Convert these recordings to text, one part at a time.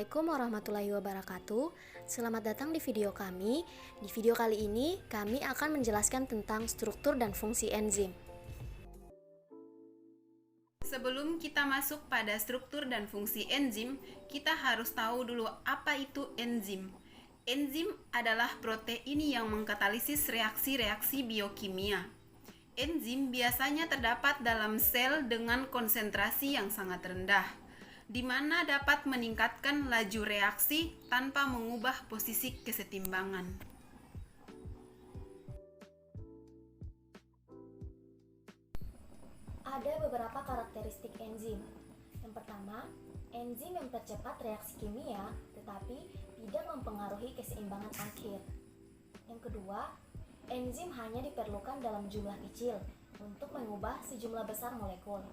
Assalamualaikum warahmatullahi wabarakatuh. Selamat datang di video kami. Di video kali ini, kami akan menjelaskan tentang struktur dan fungsi enzim. Sebelum kita masuk pada struktur dan fungsi enzim, kita harus tahu dulu apa itu enzim. Enzim adalah protein yang mengkatalisis reaksi-reaksi biokimia. Enzim biasanya terdapat dalam sel dengan konsentrasi yang sangat rendah, di mana dapat meningkatkan laju reaksi tanpa mengubah posisi kesetimbangan. Ada beberapa karakteristik enzim. Yang pertama, enzim yang percepat reaksi kimia tetapi tidak mempengaruhi keseimbangan akhir. Yang kedua, enzim hanya diperlukan dalam jumlah kecil untuk mengubah sejumlah besar molekul.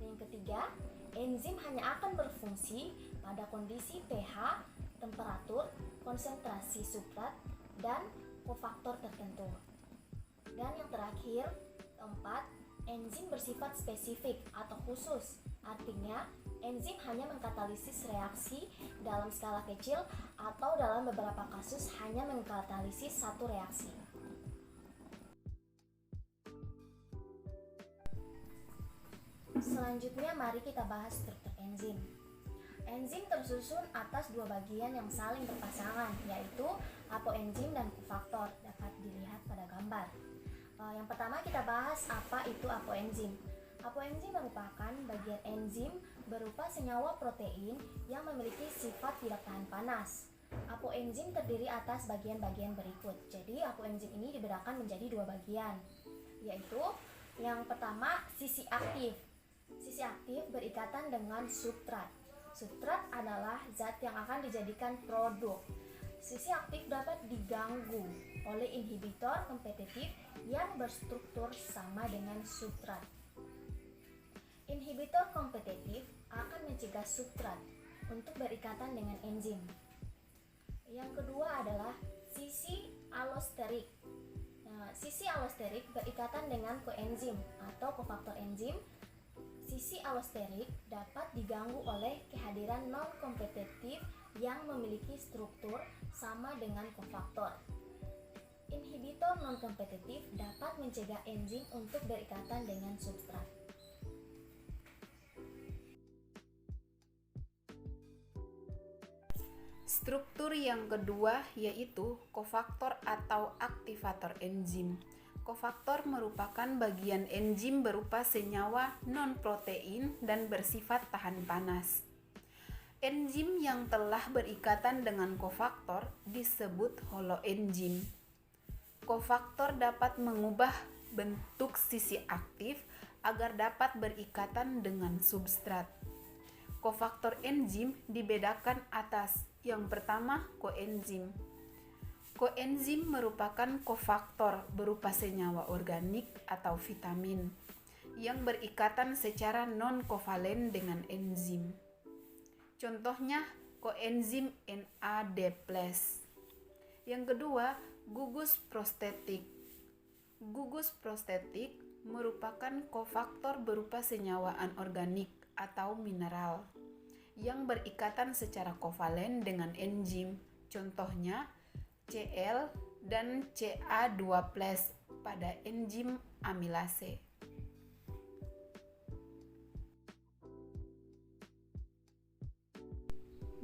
Yang ketiga, enzim hanya akan berfungsi pada kondisi pH, temperatur, konsentrasi substrat, dan kofaktor tertentu. Dan yang terakhir, keempat, enzim bersifat spesifik atau khusus. Artinya, enzim hanya mengkatalisis reaksi dalam skala kecil atau dalam beberapa kasus hanya mengkatalisis satu reaksi. Selanjutnya, mari kita bahas struktur enzim. Enzim tersusun atas dua bagian yang saling berpasangan, yaitu apoenzim dan kofaktor, dapat dilihat pada gambar. Yang pertama kita bahas apa itu apoenzim. Apoenzim merupakan bagian enzim berupa senyawa protein yang memiliki sifat tidak tahan panas. Apoenzim terdiri atas bagian-bagian berikut. Jadi apoenzim ini dibedakan menjadi dua bagian, yaitu yang pertama sisi aktif. Sisi aktif berikatan dengan substrat. Substrat adalah zat yang akan dijadikan produk. Sisi aktif dapat diganggu oleh inhibitor kompetitif yang berstruktur sama dengan substrat. Inhibitor kompetitif akan mencegah substrat untuk berikatan dengan enzim. Yang kedua adalah sisi allosterik. Sisi allosterik berikatan dengan koenzim atau kofaktor enzim. Sisi allosterik dapat diganggu oleh kehadiran non-kompetitif yang memiliki struktur sama dengan kofaktor. Inhibitor non-kompetitif dapat mencegah enzim untuk berikatan dengan substrat. Struktur yang kedua yaitu kofaktor atau aktivator enzim. Kofaktor merupakan bagian enzim berupa senyawa non-protein dan bersifat tahan panas. Enzim yang telah berikatan dengan kofaktor disebut holoenzim. Kofaktor dapat mengubah bentuk sisi aktif agar dapat berikatan dengan substrat. Kofaktor enzim dibedakan atas. Yang pertama, koenzim. Koenzim merupakan kofaktor berupa senyawa organik atau vitamin yang berikatan secara non-kovalen dengan enzim. Contohnya koenzim NAD+. Yang kedua, gugus prostetik. Gugus prostetik merupakan kofaktor berupa senyawa anorganik atau mineral yang berikatan secara kovalen dengan enzim. Contohnya Cl dan Ca2+ pada enzim amilase.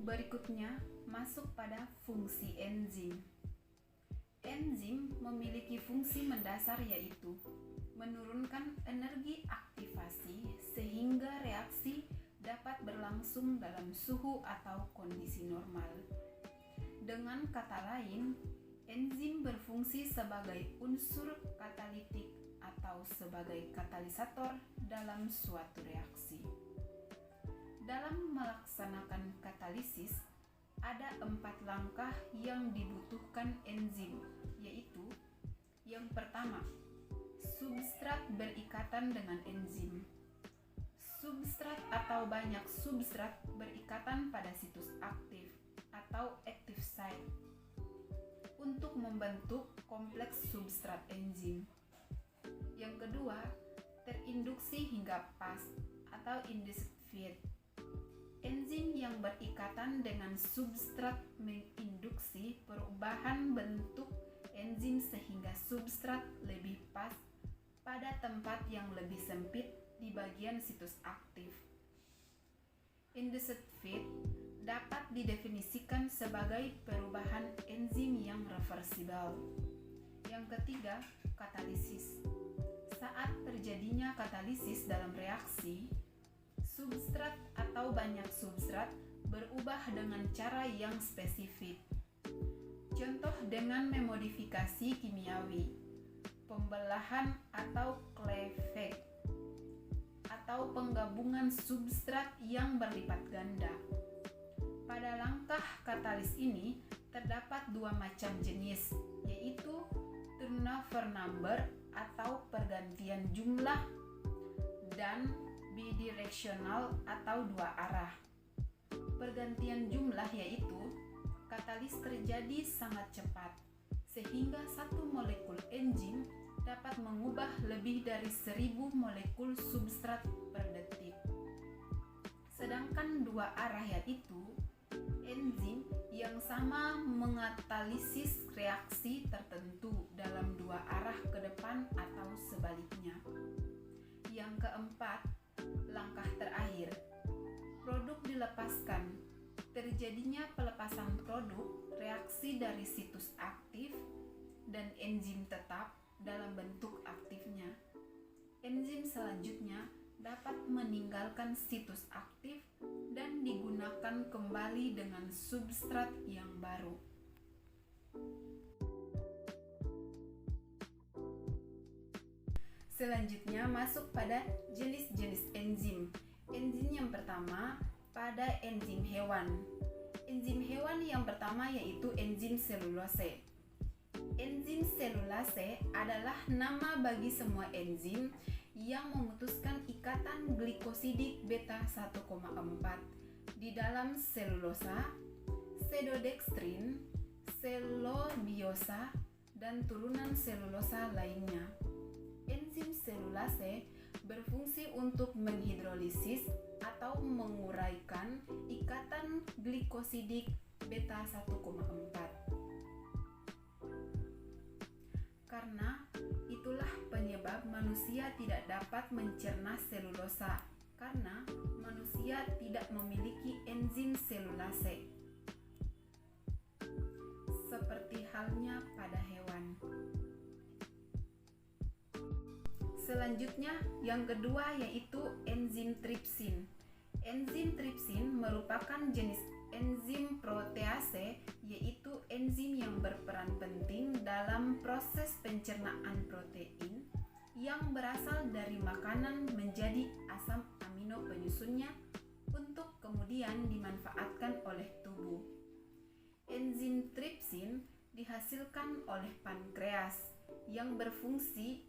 Berikutnya masuk pada fungsi enzim. Enzim memiliki fungsi mendasar yaitu menurunkan energi aktivasi sehingga reaksi dapat berlangsung dalam suhu atau kondisi normal. Dengan kata lain, enzim berfungsi sebagai unsur katalitik atau sebagai katalisator dalam suatu reaksi. Dalam melaksanakan katalisis, ada 4 langkah yang dibutuhkan enzim, yaitu yang pertama, substrat berikatan dengan enzim. Substrat atau banyak substrat berikatan pada situs aktif atau active site untuk membentuk kompleks substrat enzim. Yang kedua, terinduksi hingga pas atau induced feed. Enzim Enzim yang berikatan dengan substrat menginduksi perubahan bentuk enzim sehingga substrat lebih pas pada tempat yang lebih sempit di bagian situs aktif. Induced feed dapat didefinisikan sebagai perubahan enzim yang reversibel. Yang ketiga, katalisis. Saat terjadinya katalisis dalam reaksi, substrat atau banyak substrat berubah dengan cara yang spesifik. Contoh dengan memodifikasi kimiawi, pembelahan atau cleavage, atau penggabungan substrat yang berlipat ganda. Pada langkah katalis ini terdapat dua macam jenis, yaitu turnover number atau pergantian jumlah dan bidirectional atau dua arah. Pergantian jumlah yaitu katalis terjadi sangat cepat sehingga satu molekul enzim dapat mengubah lebih dari 1000 molekul substrat per detik. Sedangkan dua arah yaitu enzim yang sama mengatalisis reaksi tertentu dalam dua arah ke depan atau sebaliknya. Yang keempat, langkah terakhir, produk dilepaskan. Terjadinya pelepasan produk reaksi dari situs aktif dan enzim tetap dalam bentuk aktifnya. Enzim selanjutnya dapat meninggalkan situs aktif dan digunakan kembali dengan substrat yang baru. Selanjutnya masuk pada jenis-jenis enzim. Enzim yang pertama pada enzim hewan. Enzim hewan yang pertama yaitu enzim selulase. Enzim selulase adalah nama bagi semua enzim yang memutuskan ikatan glikosidik beta 1,4 di dalam selulosa, pseudodextrin, selobiosa, dan turunan selulosa lainnya. Enzim selulase berfungsi untuk menghidrolisis atau menguraikan ikatan glikosidik beta 1,4. Karena itulah penyebab manusia tidak dapat mencerna selulosa, karena manusia tidak memiliki enzim selulase. Seperti halnya pada hewan. Selanjutnya, yang kedua yaitu enzim tripsin. Enzim tripsin merupakan jenis enzim protease, yaitu enzim yang berperan penting dalam proses pencernaan protein yang berasal dari makanan menjadi asam amino penyusunnya untuk kemudian dimanfaatkan oleh tubuh. Enzim tripsin dihasilkan oleh pankreas yang berfungsi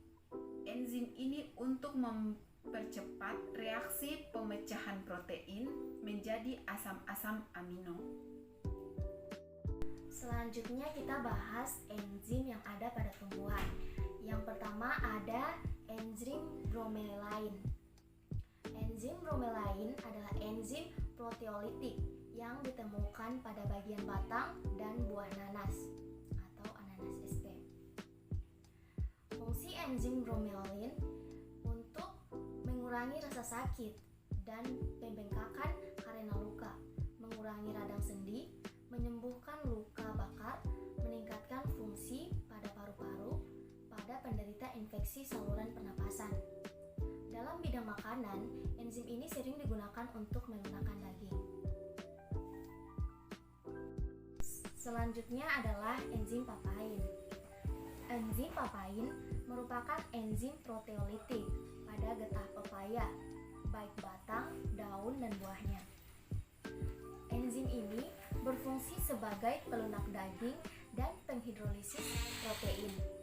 enzim ini untuk mempercepat reaksi pemecahan protein menjadi asam-asam amino. Selanjutnya kita bahas enzim yang ada pada tumbuhan. Yang pertama ada enzim bromelain. Enzim bromelain adalah enzim proteolitik yang ditemukan pada bagian batang dan buah nanas atau ananas SP. Fungsi enzim bromelain untuk mengurangi rasa sakit dan pembengkakan karena luka, mengurangi radang sendi, menyembuhkan luka bakar, meningkatkan fungsi pada paru-paru pada penderita infeksi saluran pernapasan. Dalam bidang makanan, enzim ini sering digunakan untuk melunakkan daging. Selanjutnya adalah enzim papain. Enzim papain merupakan enzim proteolitik pada getah pepaya, baik batang, daun, dan buahnya. Enzim ini berfungsi sebagai pelunak daging dan penghidrolisis protein.